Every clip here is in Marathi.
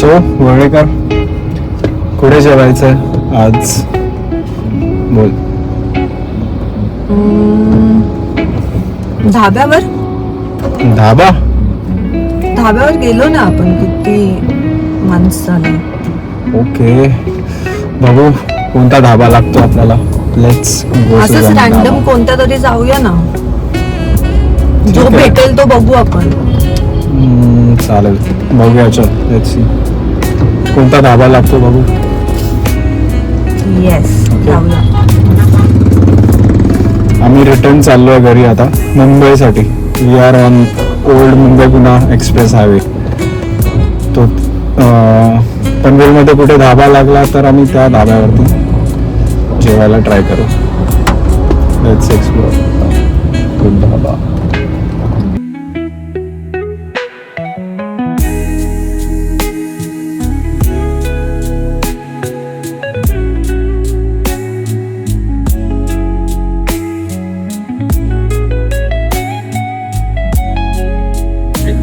सो वर्डेकर, कुठे जेवायचंय आज? बोल. धाब्यावर धाबा गेलो ना आपण, किती माणसाने. ओके, बघू कोणता धाबा लागतो आपल्याला. Let's go. असंच रॅन्डम कोणत्या तरी जाऊया ना, जो भेटेल तो बघू आपण. चालेल, बघूया. चल लेट्स सी कोणता धाबा लागतो बघू. येस, जाऊया. आम्ही रिटर्न चाललोय घरी आता मुंबईसाठी. We are on old Mumbai Pune express highway. तो पनवेलमध्ये कुठे धाबा लागला तर आम्ही त्या धाब्यावरती जेवायला ट्राय करू. लेट्स एक्सप्लोर गुड धाबा.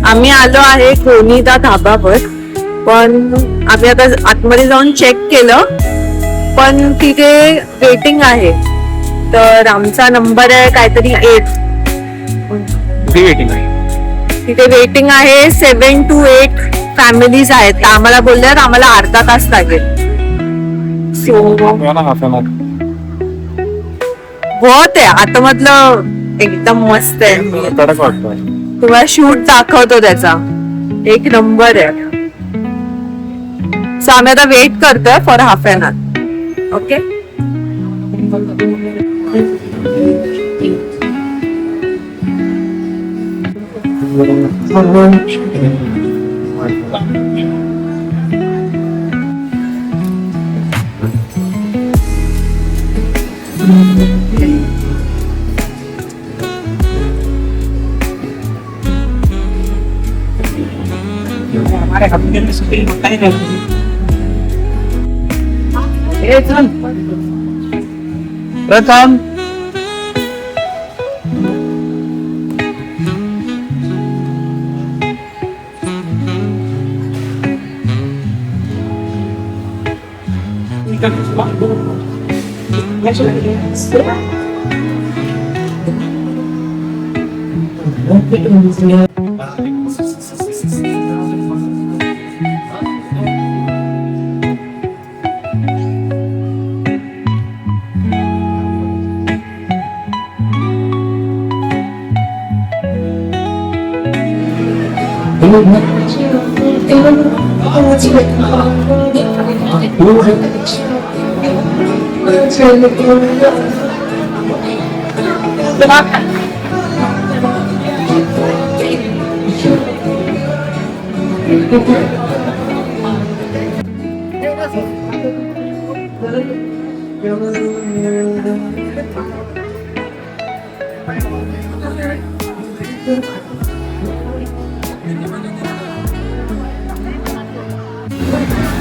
आम्ही आलो आहे कोणीदा धाबावर, पण आम्ही आता आतमध्ये जाऊन चेक केलं, पण तिथे वेटिंग आहे. तर आमचा नंबर आहे काहीतरी 8. तिथे वेटिंग आहे 7 to 8 फॅमिलीज आहेत. तर आम्हाला बोलल्यावर आम्हाला अर्धा तास लागेल. बहुत आहे आतमधलं, एकदम मस्त आहे. कडक वाटतोय. तुम्हाला शूट दाखवतो त्याचा, एक नंबर आहे. सो आम्ही आता वेट करतोय for half an hour. Okay, प्रथम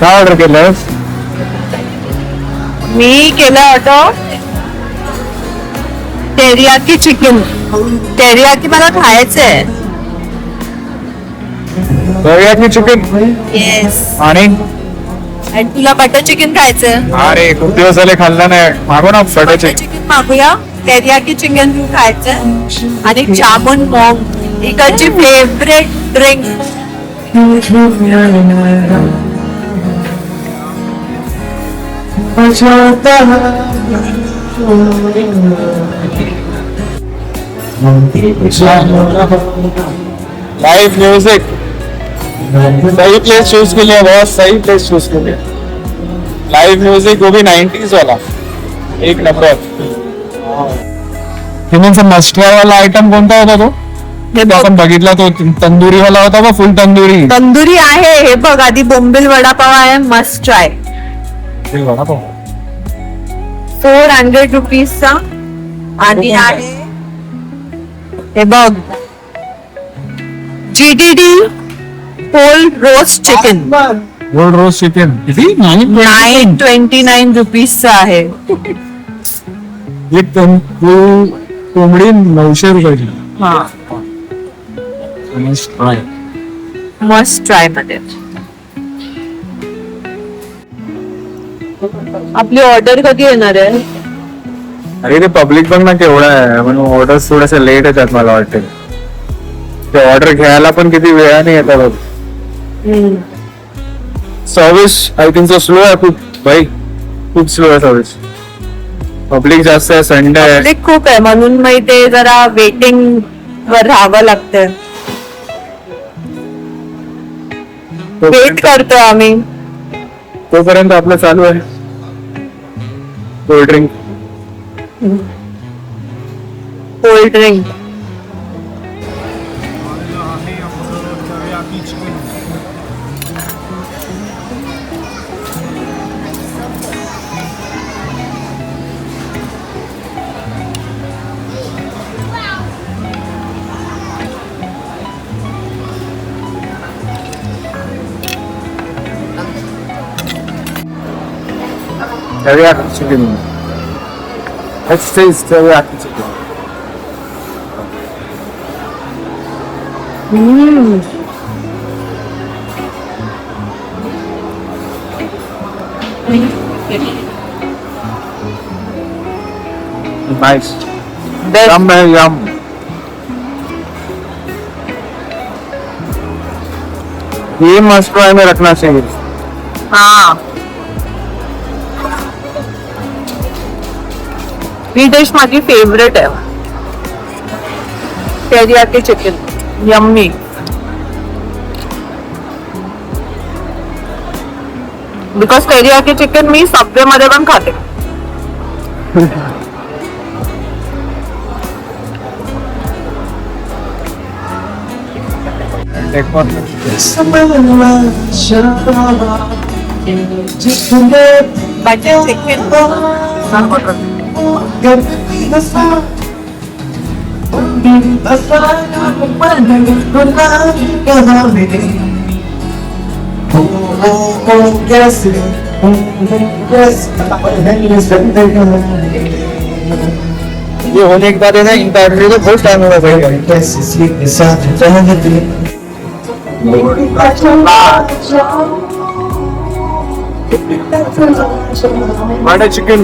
काय ऑर्डर केलंस? मी केलं होतं टेरियाकी चिकन. टेरियाकी मला खायचंय. Teriyaki chicken. येस. आणि तुला बटर चिकन खायचंय? अरे खूप दिवस झाले खाल्लं नाही. मागव ना बटर चिकन मागूया. टेरियाकी चिकन खायचंय आणि जामुन मॉम, इकडची फेवरेट ड्रिंक. Live music. सही प्लेस चूज के लिए, बहुत सही प्लेस चूज के लिए. लाइव म्यूजिक, वो भी 90s वाला, एक नंबर. तिन्हींचा मस्ट वाला आयटम कोणता होता तो? आपण बघितला तो तंदुरी वाला होता का? फुल तंदुरी. तंदुरी आहे. हे बघ, आधी बोंबील वडापाव आहे, मस्ट ट्राय. वडापाव 400 रुपीजचा. आणि आहे हे बघ, GTD whole roast chicken. Whole roast chicken किती? 929 रुपीजचा आहे. एक कोंबडी 900 रुपयाची. मस्ट ट्राय मध्ये. आपली ऑर्डर कधी येणार आहे? अरे ते पब्लिक बघ ना केवढा आहे, म्हणून ऑर्डर थोड्याशा लेट येतात मला वाटते. ते ऑर्डर घ्यायला पण किती वेळाने येतात बघ. Service I think so slow आहे खूप भाई, खूप स्लो आहे सर्व्हिस. पब्लिक जास्त आहे, संडे आहे. पब्लिक खूप आहे म्हणून मग ते जरा वेटिंग वर राहावं लागतंय. वेट करतो आम्ही. तोपर्यंत आपलं चालू आहे cold drink. Cold drink. Teriyaki chicken. Let's taste teriyaki chicken. Nice. Yum है yum. ये मस्ट ट्राई में रखना चाहिए. हाँ, ही डिश माझी फेवरेट आहे. Teriyaki chicken yummy. Because teriyaki chicken me Subway मध्ये पण खाते. Take one. ये होने के बाद है ना इंटरव्यू को बहुत टाइम होगा भाई. Butter chicken.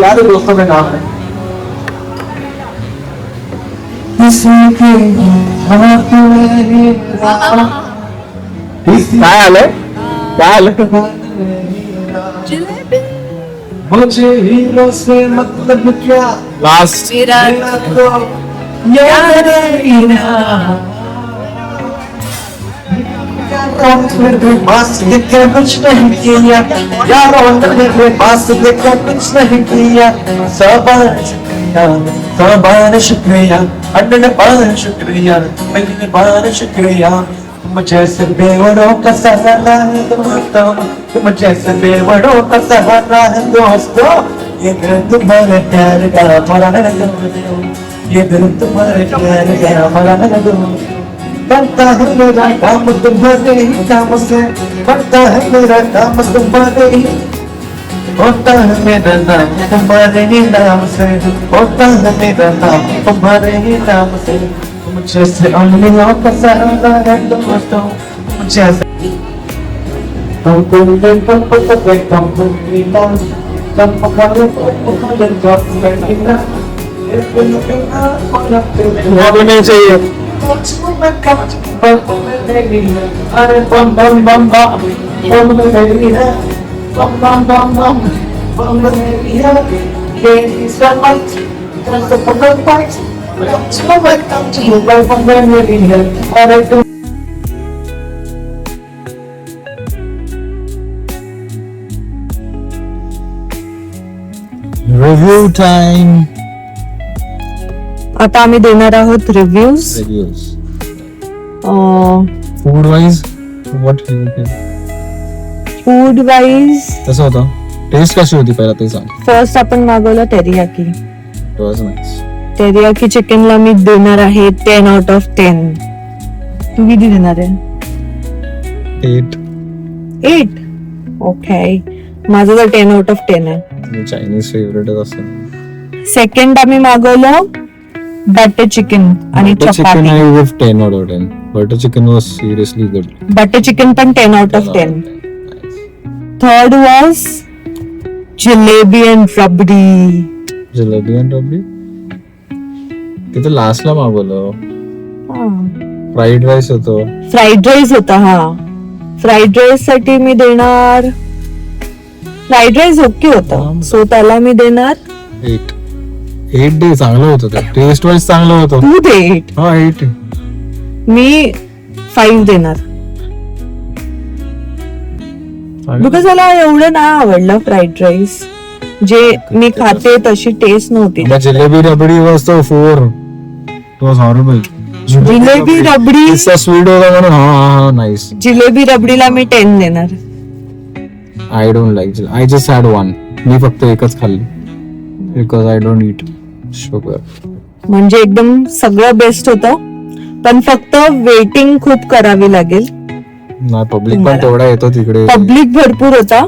यार दोस्तों में नाम है काय आलंय काय आलं. मुझे हीरो से मतलब क्या लास्ट पास देखकर कुछ नहीं किया यारों ने पास देखकर कुछ नहीं किया. सबान शुक्रिया अन्न पान शुक्रिया मैंने पान शुक्रिया. तुम जैसे बेवड़ों का सहारा है दोस्तों, तुम जैसे बेवड़ों का सहारा है दोस्तों. ये दिल तुम्हारे प्यार का मरा है दोस्तों, ये दिल तुम्हारे प्यार का मरा है दोस्तों. बनता है मेरा काम तुम्हारे ही काम से, बनता है मेरा काम तुम्हारे ही, होता है मेरा नाम तुम्हारे ही नाम से, होता है मेरा नाम तुम्हारे ही नाम से. तुम जैसे अम्लियों का सहारा है दोस्तों, तुम जैसे नहीं चाहिए. अरे बम बम बम बम Bum bum bum bum. Bum bum ladies and lights. Just a couple of bites. So welcome to you, right from when we're in here. All right, do review time. आता आम्ही देणार आहोत reviews. Reviews food wise what food wise कसं होतं, टेस्ट कशी होती पहिला ते सांग. फर्स्ट आपण मागवलं teriyaki. It was nice. Teriyaki चिकनला मी देणार आहे 10 out of 10. तू किती देणार आहे? 8. ओके, माझं तर 10 out of 10 आहे. चायनीज फेवरेट असं. सेकंड आम्ही मागवलं बटर चिकन आणि chicken chapati. I give 10 out of 10. Butter chicken was seriously good. Butter chicken पण 10 out of 10. Third was jalebi and rabri. Jalebi and rabri तिथे लास्टला मागवलं. फ्राईड राईस होतो. फ्राईड राईस होता. हा, फ्राईड राईस साठी मी देणार, फ्राईड राईस ओके होता, सो त्याला मी देणार 8 डे. चांगलं होतं ते, टेस्ट वाईज चांगलं होतं. तू दे 8. हा 8. मी 5 देणार. बिकॉज मला एवढं नाही आवडलं फ्राईड राईस. जे मी खाते तशी टेस्ट नव्हती. जिलेबी रबडी वॉज तो 4. It was horrible. Jalebi rabri sweet होता म्हणून हा नाईस. जिलेबी रबडीला मी 10 देणार. I don't like. I just had 1. मी फक्त एकच खाल्ली because I don't eat sugar. म्हणजे एकदम सगळं बेस्ट होतं, पण फक्त वेटिंग खूप करावी लागेल. नाही पब्लिक पण तेवढा येतो तिकडे. पब्लिक भरपूर होता.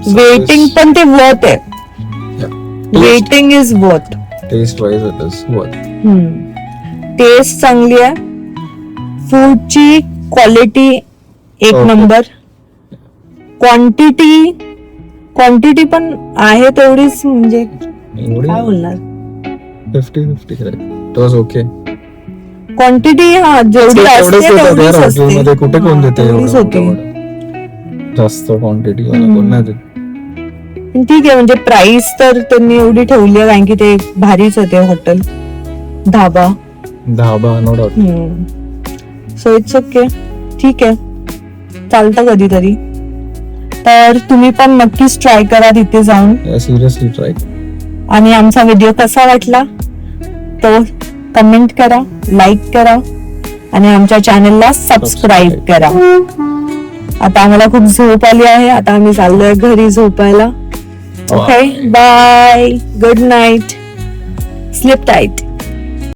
वेटिंग पण ते वर्थ आहे. Waiting is worth. Taste wise it is worth. Taste चांगली आहे. फूडची क्वालिटी एक Okay. नंबर. क्वांटिटी पण आहे तेवढीच, म्हणजे काय बोलणार, 50-50 इट वॉज ओके. क्वांटिटी हा जेवढी असते तेवढीच असते. हॉटेलमध्ये कुठे कोण देते तेवढीच होती. जास्त क्वांटिटी कोण नाही देत. पण ठीक आहे, म्हणजे प्राइस तर त्यांनी एवढी ठेवली आहे कारण की ते भारीच होते hotel, dhaba. No doubt. So it's okay, ठीक आहे, चालतं कधीतरी. तर तुम्ही पण नक्कीच ट्राय करा तिथे जाऊन. Seriously try. आणि आमचा व्हिडिओ कसा वाटला तो कमेंट करा, लाईक करा आणि आमच्या चॅनलला सबस्क्राईब करा. आता आम्हाला खूप झोप आली आहे. आता आम्ही चाललोय घरी झोपायला. Okay, bye, good night, sleep tight.